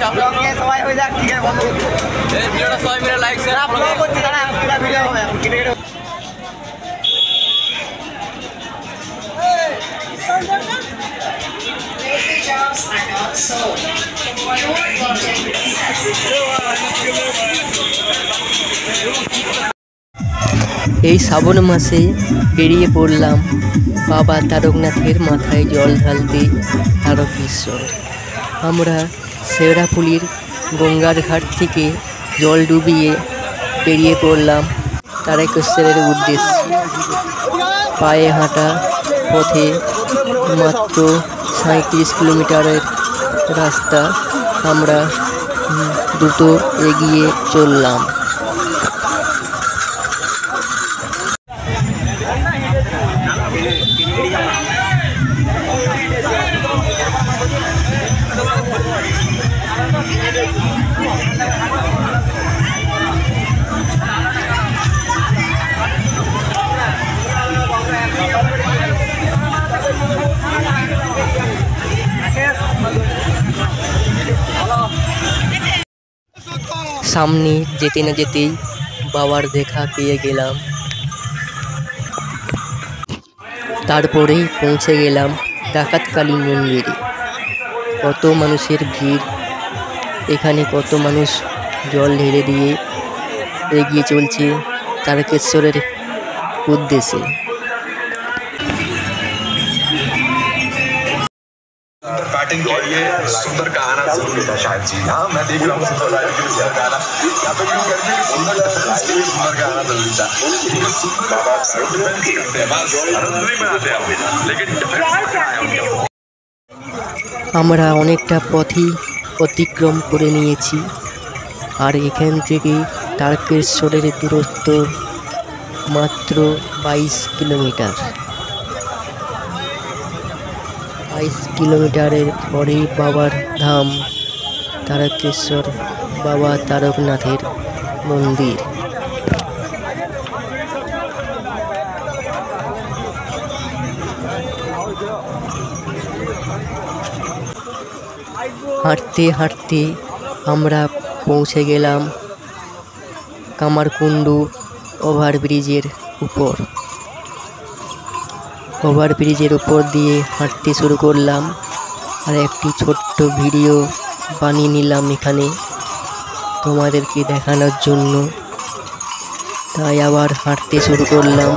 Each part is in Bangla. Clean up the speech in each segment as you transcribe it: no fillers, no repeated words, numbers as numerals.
সবাই হয়ে যাক, ঠিক আছে বন্ধ করছি। এই ভিডিওটা সবাই মিলে লাইক শেয়ার ফলো করছি, দাঁড়া পুরো ভিডিও হবে এখন কেটে কেটে। এই শ্রাবণ মাসে বেরিয়ে পড়লাম বাবা তারকনাথের মাথায় জল ঢালতে তারকেশ্বর। আমরা শেওড়াফুলির গঙ্গার ঘাট থেকে জল ডুবিয়ে বেরিয়ে পড়লাম তারকেশ্বরের উদ্দেশ্যে। পায়ে হাঁটা পথে মাত্র 37 কিলোমিটারের রাস্তা আমরা দ্রুত এগিয়ে চললাম। সামনে যেতে না যেতেই বাবার দেখা পেয়ে গেলাম। তারপরেই পৌঁছে গেলাম ডাকাতকালী মন্দিরে। কত মানুষের ভিড়, এখানে কত মানুষ জল ঢেলে দিয়ে এগিয়ে চলছে তারকেশ্বরের উদ্দেশ্যে। बैटिंग के लिए सुंदर का आना जरूरी था शायद जी। हाँ मैं देख रहा हूँ सुंदर का आना, या तो यूँ करते हैं सुंदर डिफेंस के लिए सुंदर का आना जरूरी था, क्योंकि सुंदर डिफेंस करते हैं बस रन नहीं बनाते हैं, लेकिन डिफेंस আমরা অনেকটা পথই অতিক্রম করে নিয়েছি, আর এখান থেকে তারকেশ্বরের দূরত্ব মাত্র 22 কিলোমিটার। 22 কিলোমিটারের পরেই বাবার ধাম তারকেশ্বর বাবা তারকনাথের মন্দির। হাঁটতে হাঁটতে আমরা পৌঁছে গেলাম কামারকুণ্ডু ওভারব্রিজের উপর। ওভারব্রিজের উপর দিয়ে হাঁটতে শুরু করলাম, আর একটি ছোট্ট ভিডিও বানিয়ে নিলাম এখানে তোমাদেরকে দেখানোর জন্য। তাই আবার হাঁটতে শুরু করলাম।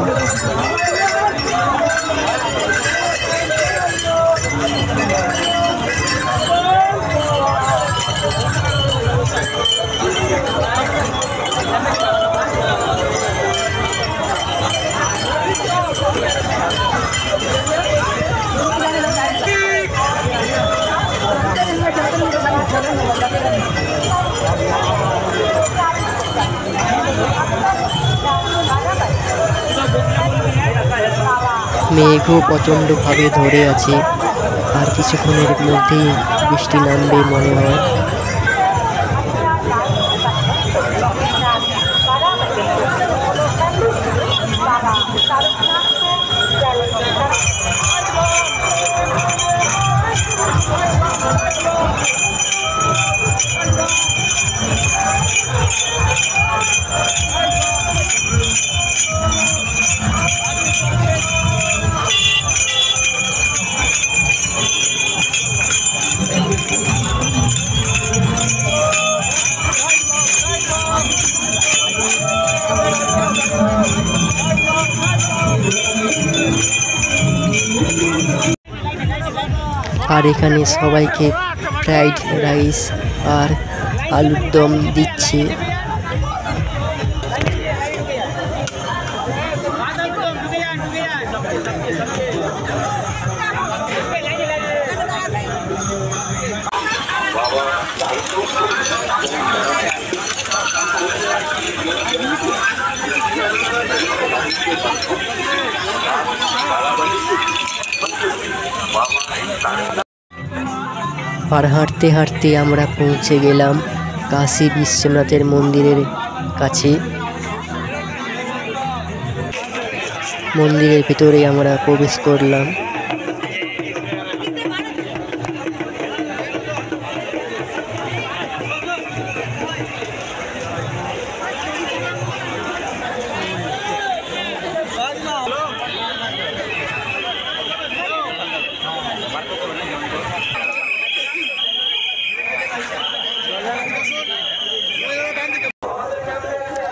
মেঘও প্রচণ্ডভাবে ধরে আছে, আর কিছুক্ষণের মধ্যেই বৃষ্টি নামবে মনে হয়। আর এখানে সবাইকে ফ্রাইড রাইস আর আলুর দম দিচ্ছে। আর হাঁটতে হাঁটতে আমরা পৌঁছে গেলাম কাশী বিশ্বনাথের মন্দিরের কাছে। মন্দিরের ভিতরে আমরা প্রবেশ করলাম।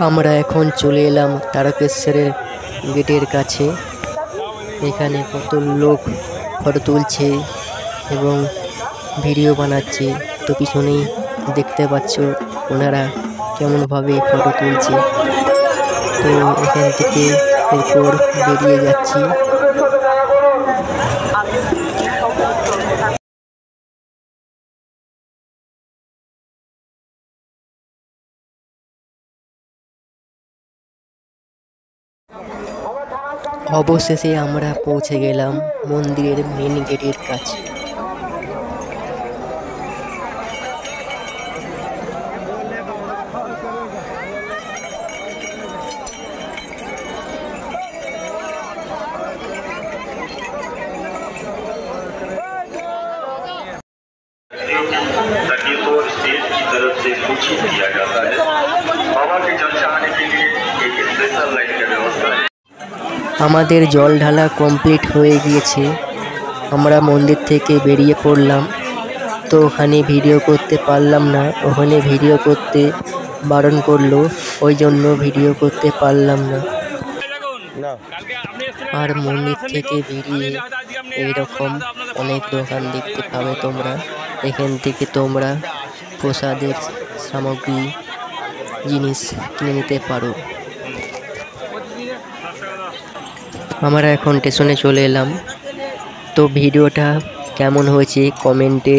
আমরা এখন চলে এলাম তারকেশ্বরের গেটের কাছে। এখানে কত লোক ফটো তুলছে এবং ভিডিও বানাচ্ছে, তো পিছনেই দেখতে পাচ্ছ ওনারা কেমনভাবে ফটো তুলছে। তো এখান থেকে এরপর বেরিয়ে যাচ্ছি। অবশেষে আমরা পৌঁছে গেলাম মন্দিরের মেন গেটের কাছে। ताकि तो स्टेट की तरफ से सूचित किया जाता है। हवा के जल चढ़ाने के लिए एक स्पेशल लाइन की व्यवस्था है। আমাদের জল ঢালা কমপ্লিট হয়ে গিয়েছে। আমরা মন্দির থেকে বেরিয়ে পড়লাম। তো ওখানে ভিডিও করতে পারলাম না, ওখানে ভিডিও করতে বারণ করলো, ওই জন্য ভিডিও করতে পারলাম না। আর মন্দির থেকে বেরিয়ে এইরকম অনেক দোকান দেখতে পাবে তোমরা। এখান থেকে তোমরা প্রসাদের সামগ্রী জিনিস কিনে নিতে পারো। আমরা এখন স্টেশনে চলে এলাম। তো ভিডিওটা কেমন হয়েছে কমেন্টে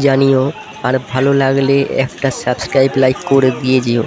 জানিও, আর ভালো লাগলে একটা সাবস্ক্রাইব লাইক করে দিয়ে যেও।